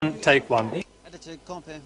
Take one. Attitude, compare.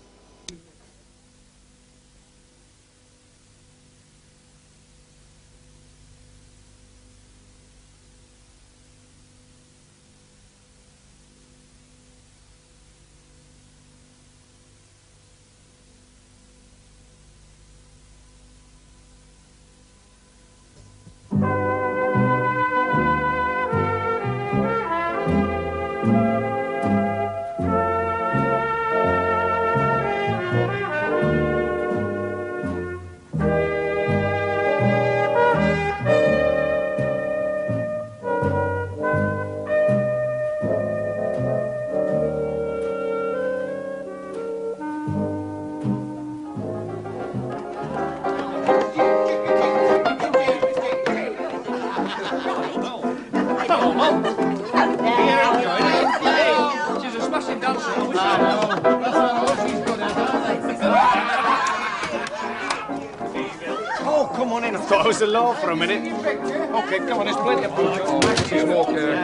Oh, come on in. I thought I was alone for a minute. OK, come on, there's plenty of food. Mrs. Walker,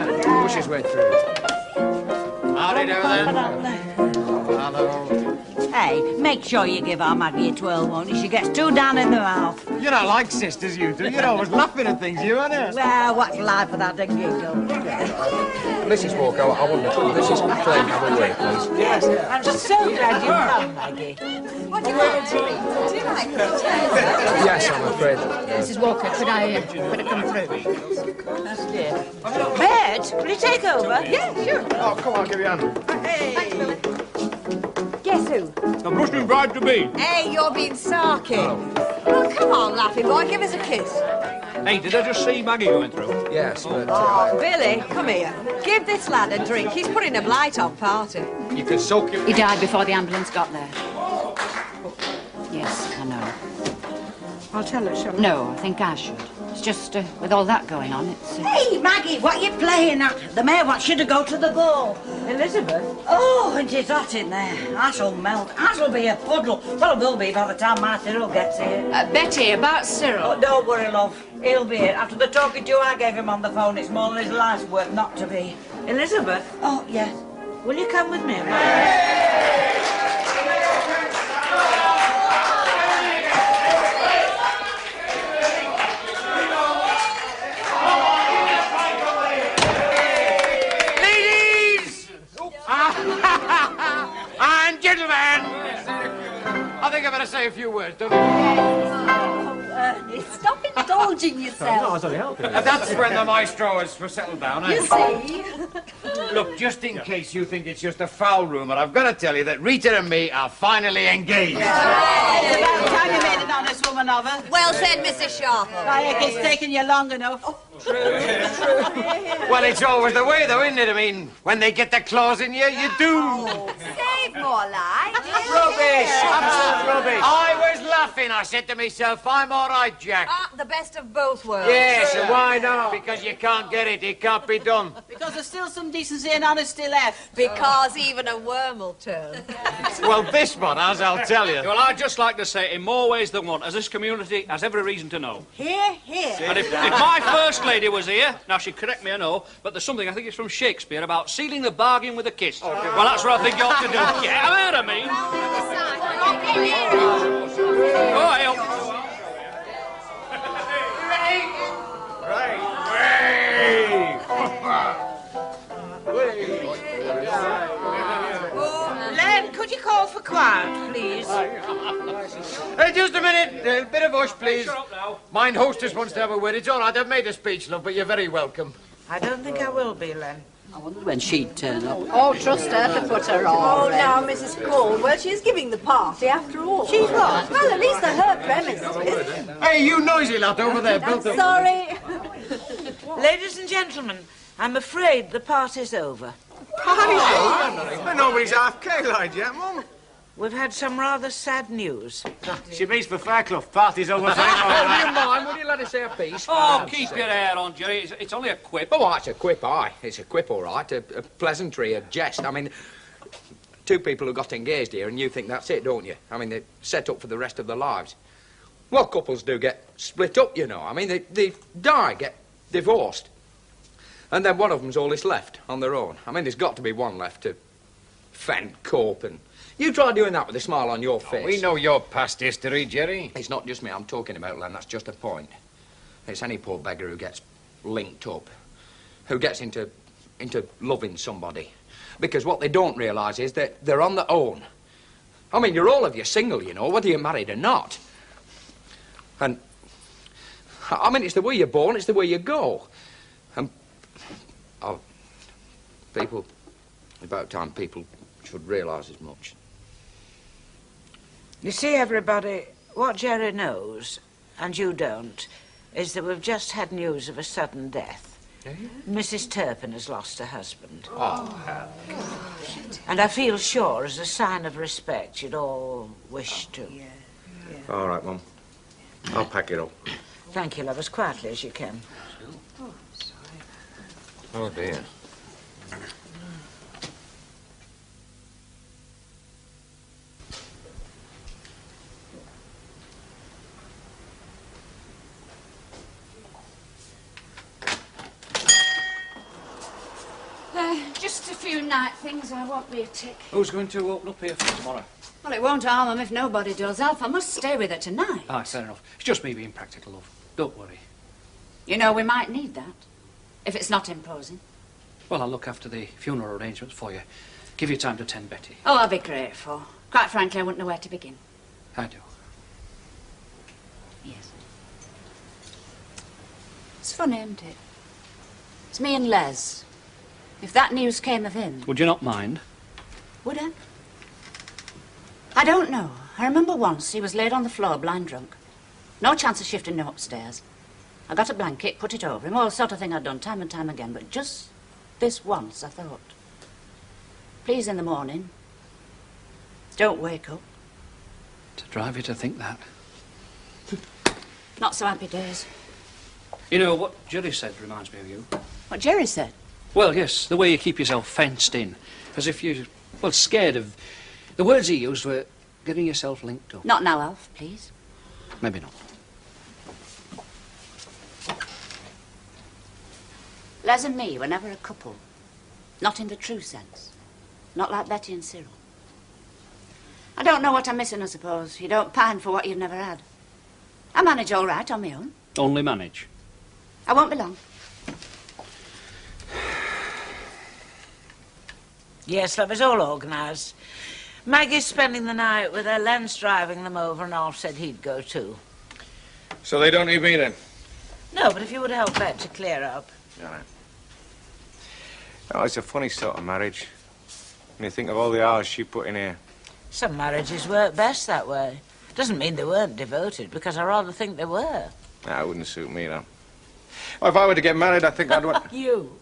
push his way through. Howdy do then. Hello. Hey, make sure you give our Maggie a 12, won't you? She gets two down in the mouth. You're not like sisters, you two. You're always laughing at things, you, aren't you? Well, what's life without a giggle? Mrs. Walker, I wonder, this is plain have a way, please. Yes, I'm just so glad you come, Maggie. What do you want to eat? Do you like it? Yes, I'm afraid. Mrs. Walker, could I come through? That's dear. Bert, will you take over? Yeah, sure. Oh, come on, I'll give you a hand. Hey. Thanks, Billy. Guess who? The Russian bride-to-be. Hey, you're being sarky. Oh, come on, laughing boy, give us a kiss. Hey, did I just see Maggie going through? Yes, but... Oh, Billy, come here. Give this lad a drink. He's putting a blight on party. You can soak him. He died before the ambulance got there. Yes, I know. I'll tell her, shall I? No, I think I should. It's just, with all that going on, it's... Hey, Maggie, what are you playing at? The mayor wants you to go to the ball. Elizabeth? Oh, and it's hot in there. I shall melt. I shall be a puddle. Well, it will be by the time my Cyril gets here. Betty, about Cyril. Oh, don't worry, love. He'll be here. After the talking to I gave him on the phone, it's more than his life's worth not to be. Elizabeth? Oh, yes. Will you come with me? And gentlemen, I think I better say a few words, don't you? Stop indulging yourself. That's when the maestro has settled down, eh? You see? Look, just in case you think it's just a foul rumour, I've got to tell you that Rita and me are finally engaged. It's about time you made an honest woman of her. Well said, Mrs. Sharp. Like it's taken you long enough. True. Well, it's always the way, though, isn't it? I mean, when they get the claws in you, you do. Save more like. Rubbish! Absolute rubbish. I was laughing. I said to myself, I'm all right, Jack. Ah, the best of both worlds. Yes, and why not? Because you can't get it. It can't be done. Because there's still some decency and honesty left. Because even a worm will turn. Well, this one has, I'll tell you. Well, I'd just like to say, in more ways than one, as this community has every reason to know. Here, here. And if my first lady was here, now she'd correct me, I know, but there's something, I think it's from Shakespeare, about sealing the bargain with a kiss. Well, that's what I think you ought to do. Yeah, I heard I mean. Oh, I hope. Len, could you call for quiet, please? Hey, just a minute. A bit of hush, please. Shut up now. Mine hostess wants to have a word. It's all right. I've made a speech, love, but you're very welcome. I don't think I will be, Len. I wondered when she'd turn up. Oh, trust her to put her on. Oh, now, Mrs. Cole. Well, she's giving the party after all. She's what? Well, at least they're her premises. Hey, you noisy lot over there. I'm sorry. Ladies and gentlemen, I'm afraid the party's over. Party? Nobody's half K-lied yet, Mum. We've had some rather sad news. She means for Fairclough. Party's over. Oh, do you mind? Would you let us say a piece? Oh, keep your hair on, Jerry. It's only a quip. Oh, it's a quip, aye. It's a quip, all right. A pleasantry, a jest. I mean, two people who got engaged here, and you think that's it, don't you? I mean, they're set up for the rest of their lives. Well, couples do get split up, you know. I mean, they die, get divorced. And then one of them's all that's left on their own. I mean, there's got to be one left to fend coping. You try doing that with a smile on your face. We know your past history, Jerry. It's not just me I'm talking about, Len. That's just a point. It's any poor beggar who gets linked up, who gets into loving somebody. Because what they don't realise is that they're on their own. I mean, you're all of you single, you know, whether you're married or not. And, I mean, it's the way you're born, it's the way you go. And, people, about time people should realise as much. You see, everybody, what Jerry knows, and you don't, is that we've just had news of a sudden death. Mrs. Turpin has lost her husband. Oh. And I feel sure, as a sign of respect, you'd all wish to. All right, Mum. I'll pack it up. Thank you, love, as quietly as you can. Oh, dear. Just a few night things. I won't be a tick. Who's going to open up here for tomorrow? Well, it won't harm them if nobody does. Alf, I must stay with her tonight. Ah, fair enough. It's just me being practical, love. Don't worry. You know, we might need that, if it's not imposing. Well, I'll look after the funeral arrangements for you. Give you time to tend Betty. Oh, I'll be grateful. Quite frankly, I wouldn't know where to begin. I do. Yes. It's funny, isn't it? It's me and Les. If that news came of him... Would you not mind? Would I? I don't know. I remember once he was laid on the floor, blind drunk. No chance of shifting him upstairs. I got a blanket, put it over him, all sort of thing I'd done time and time again, but just this once I thought, please in the morning, don't wake up. To drive you to think that. Not so happy days. You know, what Jerry said reminds me of you. What Jerry said? Well, yes, the way you keep yourself fenced in. As if you're, well, scared of... The words he used were getting yourself linked up. Not now, Alf, please. Maybe not. Les and me were never a couple. Not in the true sense. Not like Betty and Cyril. I don't know what I'm missing, I suppose. You don't pine for what you've never had. I manage all right on my own. Only manage. I won't be long. Yes, love, it's all organised. Maggie's spending the night with her. Len's driving them over, and Alf said he'd go too. So they don't need me then? No, but if you would help Bet to clear up. All right. Oh, it's a funny sort of marriage. When you think of all the hours she put in here. Some marriages work best that way. Doesn't mean they weren't devoted, because I rather think they were. Nah, it wouldn't suit me, though. Well, if I were to get married, I think I'd want... You?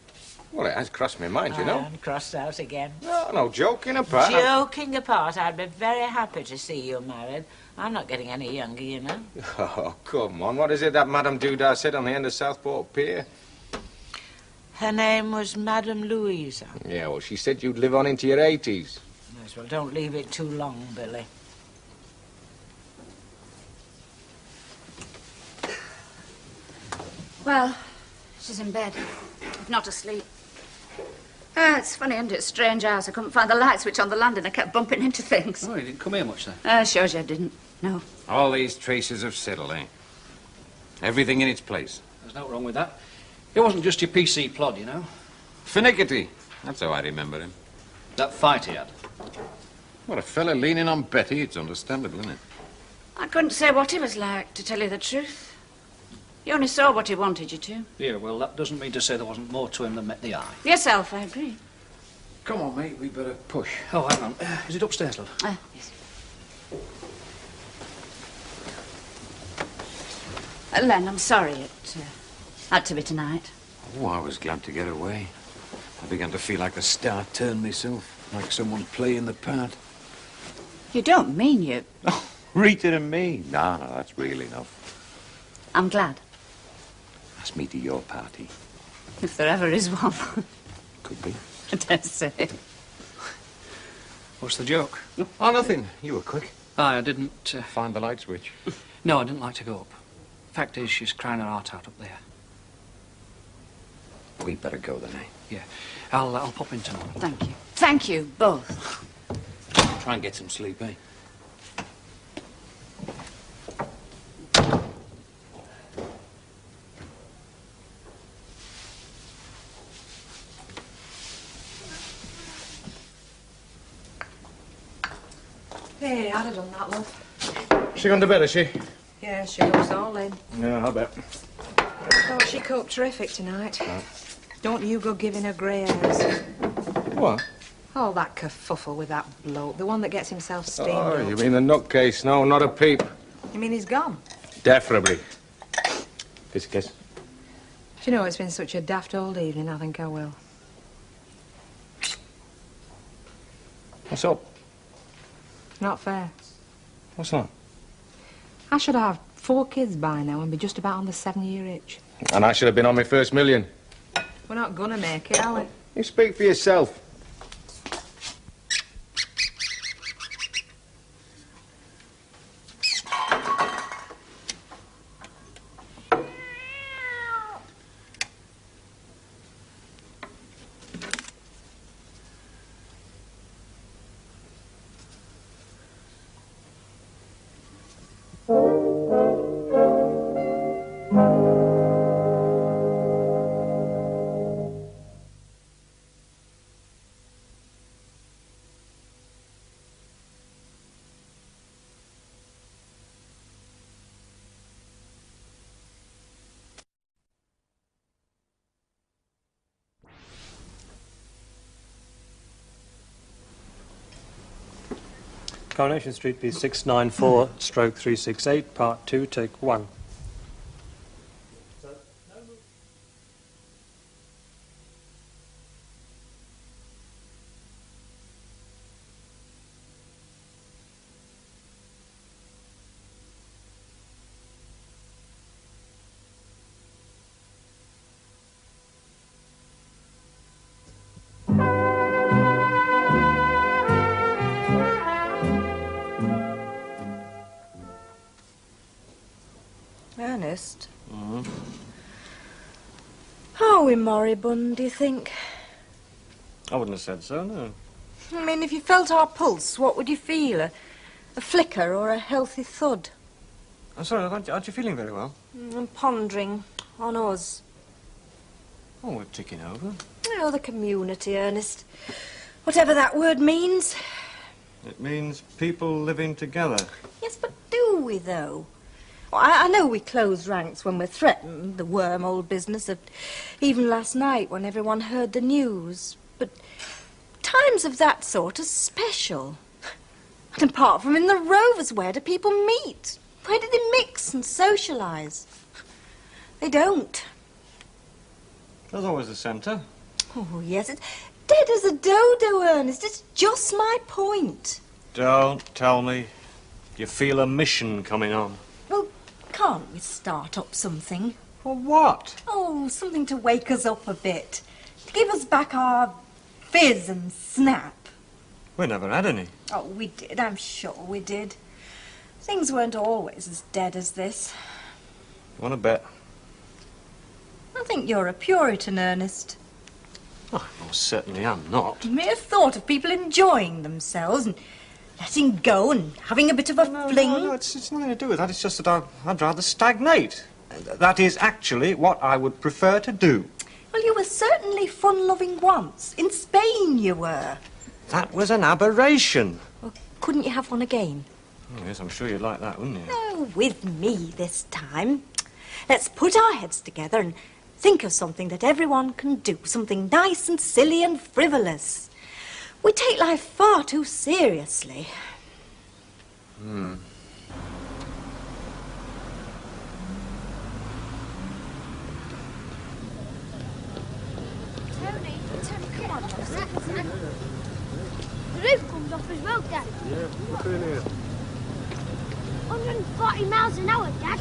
Well, it has crossed my mind, you know. And crossed out again. No, joking apart. Joking apart, I'd be very happy to see you married. I'm not getting any younger, you know. Oh, come on. What is it that Madame Dudar said on the end of Southport Pier? Her name was Madame Louisa. Yeah, well, she said you'd live on into your 80s. Yes, well, don't leave it too long, Billy. Well, she's in bed, if not asleep. It's funny, isn't it? Strange house. I couldn't find the light switch on the landing. I kept bumping into things. Oh, you didn't come here much then? Shows you I didn't. No. All these traces have settled, eh? Everything in its place. There's no wrong with that. It wasn't just your PC plod, you know. Finickety. That's how I remember him. That fight he had. Well, a fella leaning on Betty, it's understandable, isn't it? I couldn't say what he was like, to tell you the truth. You only saw what he wanted you to. Yeah, well, that doesn't mean to say there wasn't more to him than met the eye. Yourself, I agree. Come on, mate, we better push. Oh, hang on. Is it upstairs, love? Yes. Len, I'm sorry it had to be tonight. Oh, I was glad to get away. I began to feel like the star turned myself, like someone playing the part. You don't mean you... Oh, Rita and me? No, that's real enough. I'm glad. Ask me to your party. If there ever is one. Could be. I dare say. What's the joke? Oh, nothing. You were quick. I didn't... Find the light switch. No, I didn't like to go up. Fact is, she's crying her heart out up there. We better go then, eh? Yeah. I'll pop in tomorrow. Thank you. Thank you, both. Try and get some sleep, eh? Hey, I'd have done that, love. She gone to bed, has she? Yeah, she looks all in. Yeah, I bet. Thought she coped terrific tonight. Don't you go giving her grey hairs. What? All that kerfuffle with that bloke, the one that gets himself steamed Oh, up. you mean the nutcase? No, not a peep. You mean he's gone? Definitely. Kiss, kiss. Do you know, it's been such a daft old evening, I think I will. What's up? Not fair. What's that? I should have 4 kids by now and be just about on the 7-year itch. And I should have been on my first million. We're not gonna make it, are we? You speak for yourself. Coronation Street, please. 694, stroke 368, part 2, take 1. Ernest? Are we moribund, do you think? I wouldn't have said so, no. I mean, if you felt our pulse, what would you feel? A flicker or a healthy thud? I'm sorry, aren't you feeling very well? I'm pondering on us. Oh, we're ticking over. Oh, the community, Ernest. Whatever that word means. It means people living together. Yes, but do we, though? Well, I know we close ranks when we're threatened, the worm old business of even last night when everyone heard the news. But times of that sort are special. And apart from in the Rovers, where do people meet? Where do they mix and socialise? They don't. There's always the centre. Oh, yes, it's dead as a dodo, Ernest. It's just my point. Don't tell me you feel a mission coming on. Well, can't we start up something? For what? Oh, something to wake us up a bit. To give us back our fizz and snap. We never had any. Oh, we did, I'm sure we did. Things weren't always as dead as this. Want to bet? I think you're a Puritan, Ernest. Oh, I most certainly am not. The mere thought of people enjoying themselves and letting go and having a bit of a fling. No, it's nothing to do with that. It's just that I'd rather stagnate. That is actually what I would prefer to do. Well, you were certainly fun-loving once. In Spain, you were. That was an aberration. Well, couldn't you have one again? Oh, yes, I'm sure you'd like that, wouldn't you? Oh, with me this time. Let's put our heads together and think of something that everyone can do. Something nice and silly and frivolous. We take life far too seriously. Tony, come on, the roof comes off as well, Dad. Yeah, look in here. 140 miles an hour, Dad.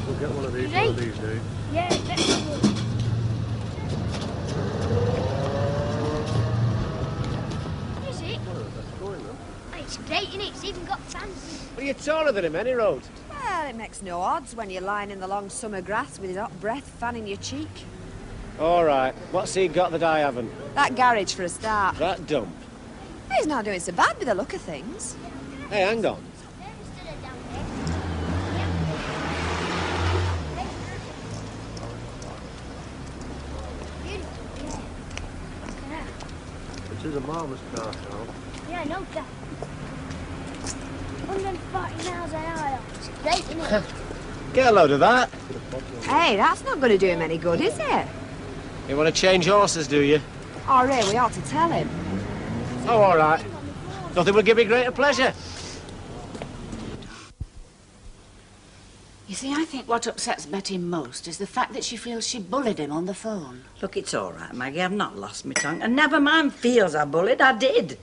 We'll get one of these Right. one of these days. Yeah, definitely. Is it? It's great, isn't it? It's even got fans. What are you taller than him, any road? Well, it makes no odds when you're lying in the long summer grass with his hot breath fanning your cheek. All right. What's he got that I haven't? That garage for a start. That dump. he's not doing so bad by the look of things. Hey, hang on. It is a marvellous car, Charles. Yeah, no doubt. 140 miles an hour. It's great, isn't it? Get a load of that. Hey, that's not going to do him any good, is it? You want to change horses, do you? Oh, Ray, we ought to tell him. Oh, all right. Nothing would give me greater pleasure. You see, I think what upsets Betty most is the fact that she feels she bullied him on the phone. Look, it's all right, Maggie. I've not lost my tongue. And never mind feels I bullied. I did.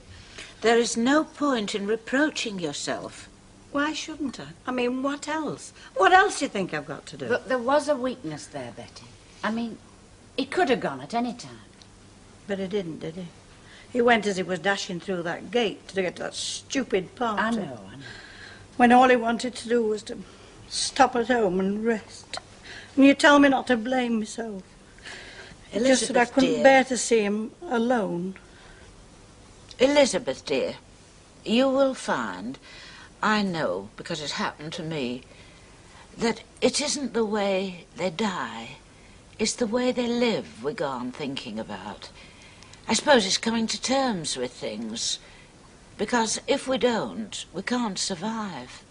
There is no point in reproaching yourself. Why shouldn't I? I mean, what else? What else do you think I've got to do? But there was a weakness there, Betty. I mean, he could have gone at any time. But he didn't, did he? He went as he was dashing through that gate to get to that stupid party. I know. When all he wanted to do was to stop at home and rest. And you tell me not to blame myself. Just that I couldn't dear. bear to see him alone. Elizabeth, dear, you will find, I know, because it happened to me, that it isn't the way they die, it's the way they live we go on thinking about. I suppose it's coming to terms with things, because if we don't, we can't survive.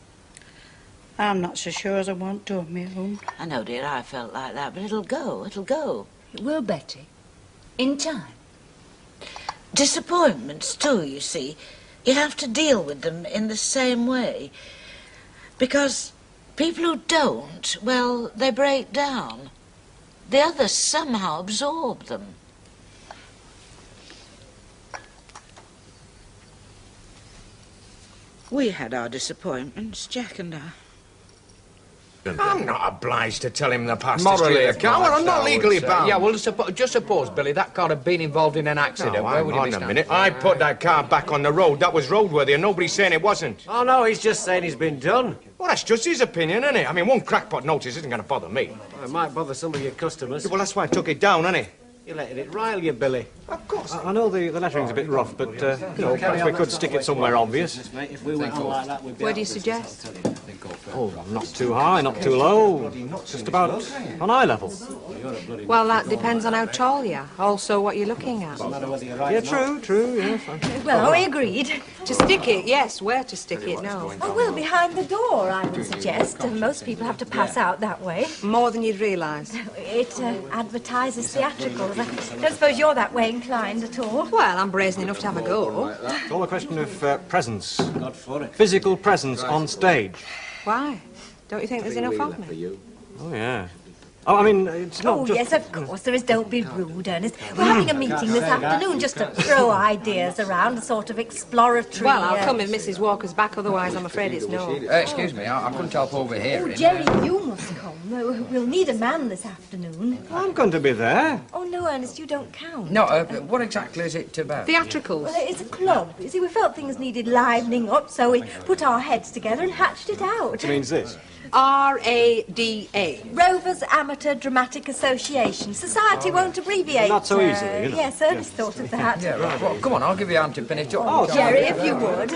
I'm not so sure as I want to of my own. I know, dear, I felt like that, but it'll go, it'll go. It will, Betty. In time. Disappointments, too, you see. You have to deal with them in the same way. Because people who don't, well, they break down. The others somehow absorb them. We had our disappointments, Jack and I. I'm not obliged to tell him the past. Morally, I can't. Well, I'm not legally bound. Yeah, well, just suppose, Billy, that car had been involved in an accident. No, Where would you be hang on a standing? minute. I put that car back on the road. That was roadworthy, and nobody's saying it wasn't. Oh, no, he's just saying he's been done. Well, that's just his opinion, isn't it? I mean, one crackpot notice isn't going to bother me. Well, it might bother some of your customers. Well, that's why I took it down, isn't it? You letting it rile you, Billy. Of course. I know the lettering's a bit rough, but, you know, perhaps we could stick it somewhere obvious. Where do you suggest? Oh, not too high, not too low. Just about on eye level. Well, that depends on how tall you are. Also, what you're looking at. Yeah, true, yes. Well, we agreed. To stick it, yes. Where to stick it, no. Oh, well, behind the door, I would suggest. Most people have to pass out that way. More than you'd realise. It advertises theatricals. I don't suppose you're that way inclined at all. Well, I'm brazen enough to have a go. It's all a question of presence. Physical presence on stage. Why? Don't you think there's enough of me? Oh, yeah. Oh, I mean, it's not just... yes, of course there is. Don't be rude, Ernest. We're having a meeting this afternoon just to throw ideas around, a sort of exploratory... Well, I'll come if Mrs. Walker's back, otherwise I'm afraid it's no. Excuse me, I couldn't help overhearing. Oh, Jerry, you must come. We'll need a man this afternoon. I'm going to be there. Oh, no, Ernest, you don't count. No, what exactly is it about? Theatricals. Well, it's a club. You see, we felt things needed livening up, so we put our heads together and hatched it out. Which means this. R-A-D-A. Rovers Amateur Dramatic Association. Society won't abbreviate. Not so easily, you know. Yes, Ernest thought of that. Yeah, right. Well, come on, I'll give you a hand to pin it up. Oh, Jerry, if you would.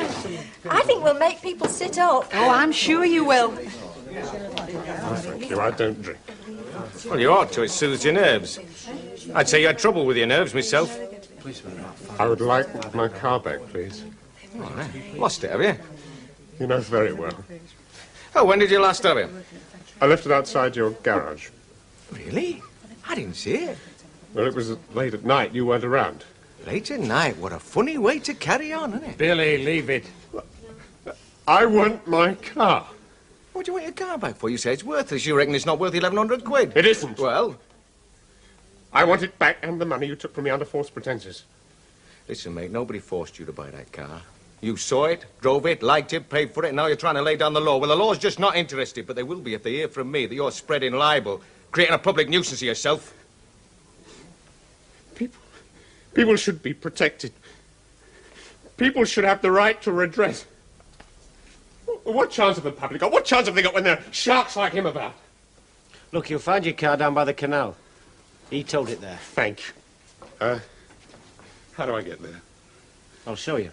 I think we'll make people sit up. Oh, I'm sure you will. Thank you, I don't drink. Well, you ought to. It soothes your nerves. I'd say you had trouble with your nerves myself. I would like my car back, please. Oh, right. Lost it, have you? You know very well. Oh, when did you last have it? I left it outside your garage. Really? I didn't see it. Well, it was late at night. You weren't around. Late at night? What a funny way to carry on, isn't it? Billy, leave it. I want my car. What do you want your car back for? You say it's worthless. You reckon it's not worth 1,100 quid? It isn't. Well? I want it back and the money you took from me under false pretenses. Listen, mate, nobody forced you to buy that car. You saw it, drove it, liked it, paid for it, and now you're trying to lay down the law. Well, the law's just not interested, but they will be if they hear from me that you're spreading libel, creating a public nuisance of yourself. People should be protected. People should have the right to redress. What chance have the public got? What chance have they got when there are sharks like him about? Look, you'll find your car down by the canal. He towed it there. Thank you. How do I get there? I'll show you.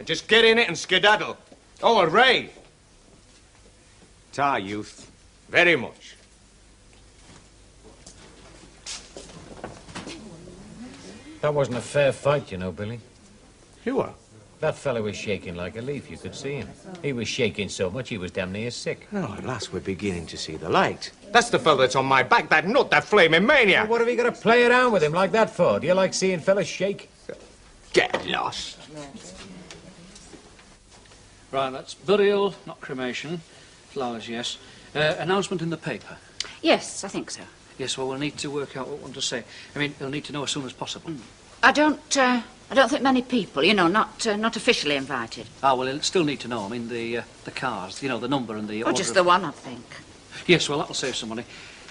and just get in it and skedaddle. Oh, and Ray. Tar youth. Very much. That wasn't a fair fight, you know, Billy. You were? That fellow was shaking like a leaf. You could see him. He was shaking so much he was damn near sick. Oh, at last we're beginning to see the light. That's the fellow that's on my back, that nut, that flaming maniac. Well, what have you got to play around with him like that for? Do you like seeing fellas shake? Get lost. Right, that's burial, not cremation. Flowers, yes. Announcement in the paper. Yes, I think so. Yes, well, we'll need to work out what we want to say. I mean, we'll need to know as soon as possible. I don't think many people, you know, not officially invited. Ah, well, we'll still need to know. I mean, the cars, you know, the number and the Oh, order just of... the one, I think. Yes, well, that'll save some money.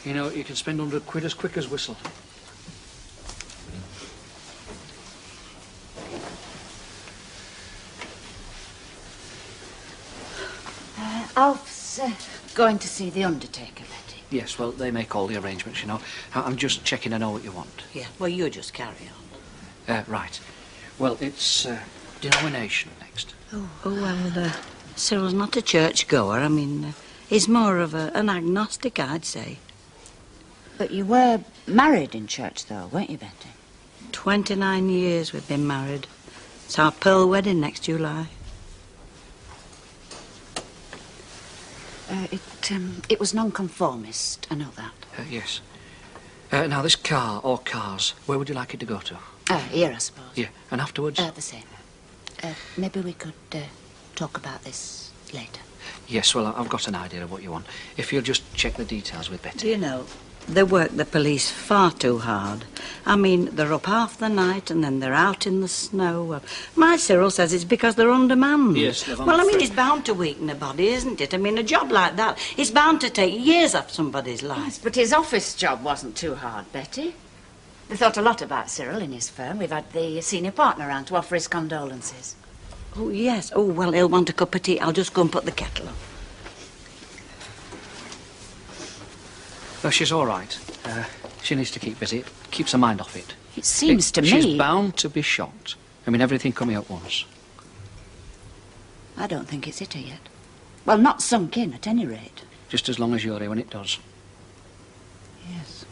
You know, you can spend 100 quid as quick as whistle. Alf's going to see the undertaker, Betty. Yes, well, they make all the arrangements, you know. I'm just checking I know what you want. Yeah, well, you just carry on. Right. Well, it's denomination next. Oh, well, Cyril's not a churchgoer. I mean, he's more of an agnostic, I'd say. But you were married in church, though, weren't you, Betty? 29 years we've been married. It's our pearl wedding next July. It was nonconformist, I know that. Yes. Now, this car, or cars, where would you like it to go to? Here, I suppose. Yeah, and afterwards? The same. Maybe we could talk about this later. Yes, well, I've got an idea of what you want. If you'll just check the details with Betty. Do you know, they work the police far too hard. I mean, they're up half the night and then they're out in the snow. My Cyril says it's because they're undermanned. Yes, well, I mean, it's bound to weaken a body, isn't it? I mean, a job like that, it's bound to take years off somebody's life. Yes, but his office job wasn't too hard, Betty. They thought a lot about Cyril in his firm. We've had the senior partner round to offer his condolences. Oh, yes. Oh, well, he'll want a cup of tea. I'll just go and put the kettle on. Well, she's all right. She needs to keep busy. It keeps her mind off it. It seems to me... She's bound to be shocked. I mean, everything coming at once. I don't think it's hit her yet. Well, not sunk in, at any rate. Just as long as you're here when it does. Yes.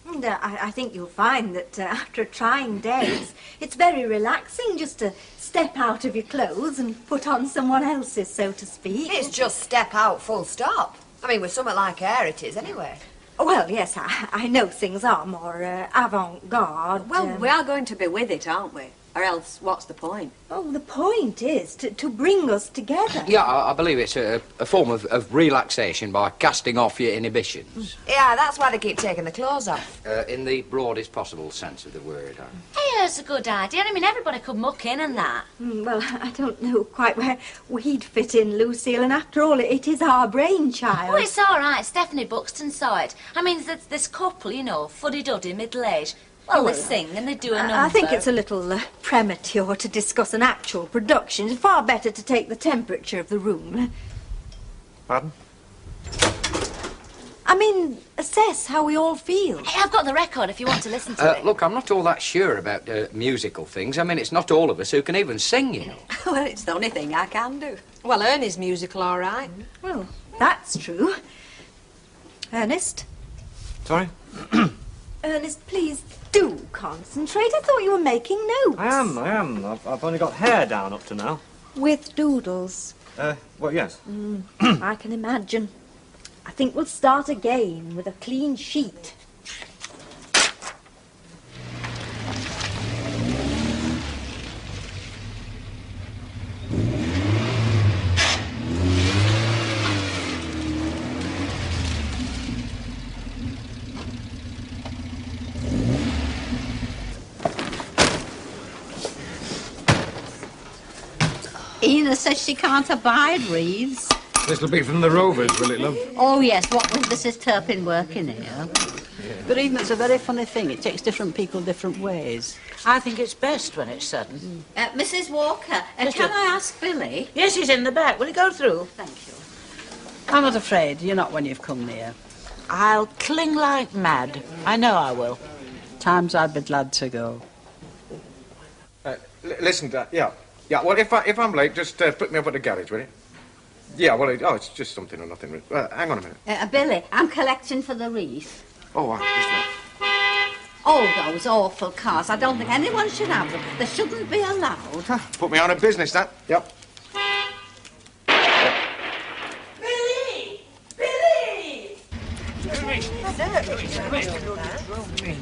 And I think you'll find that after a trying day, it's very relaxing just to step out of your clothes and put on someone else's, so to speak. It's just step out, full stop. I mean, with something like hair, it is anyway. Well, yes, I know things are more avant-garde. Well, we are going to be with it, aren't we? Or else, what's the point? Oh, the point is to bring us together. Yeah, I believe it's a form of relaxation by casting off your inhibitions. Yeah, that's why they keep taking the clothes off. In the broadest possible sense of the word. Hey, that's a good idea. I mean, everybody could muck in and that. Well, I don't know quite where we'd fit in, Lucille, and after all, it is our brainchild. Oh, it's all right. Stephanie Buxton saw it. I mean, there's this couple, you know, fuddy-duddy, middle-aged. Well, they sing and they do a number. I think it's a little premature to discuss an actual production. It's far better to take the temperature of the room. Pardon? I mean, assess how we all feel. Hey, I've got the record if you want to listen to it. Look, I'm not all that sure about musical things. I mean, it's not all of us who can even sing, you know. Well, it's the only thing I can do. Well, Ernie's musical, all right. Well, that's true. Ernest? Sorry? Ernest, please do concentrate. I thought you were making notes. I am. I've only got hair down up to now. With doodles. Well, yes. I can imagine. I think we'll start again with a clean sheet. Ina says she can't abide wreaths. This'll be from the Rovers, will it, love? Oh, yes, what with Mrs. Turpin working here. But even it's a very funny thing. It takes different people different ways. I think it's best when it's sudden. Mrs. Walker, Yes, can dear. I ask Billy? Yes, he's in the back. Will he go through? Thank you. I'm not afraid. You're not when you've come near. I'll cling like mad. I know I will. Times I'd be glad to go. Listen, Dad, yeah. Yeah, well, if I'm late, just pick me up at the garage, will you? Yeah, well, it's just something or nothing. Hang on a minute. Billy, I'm collecting for the wreath. Oh, just a minute. Oh, those awful cars. I don't think anyone should have them. They shouldn't be allowed. Put me on a business, that. Yep. Billy! Billy! Excuse me.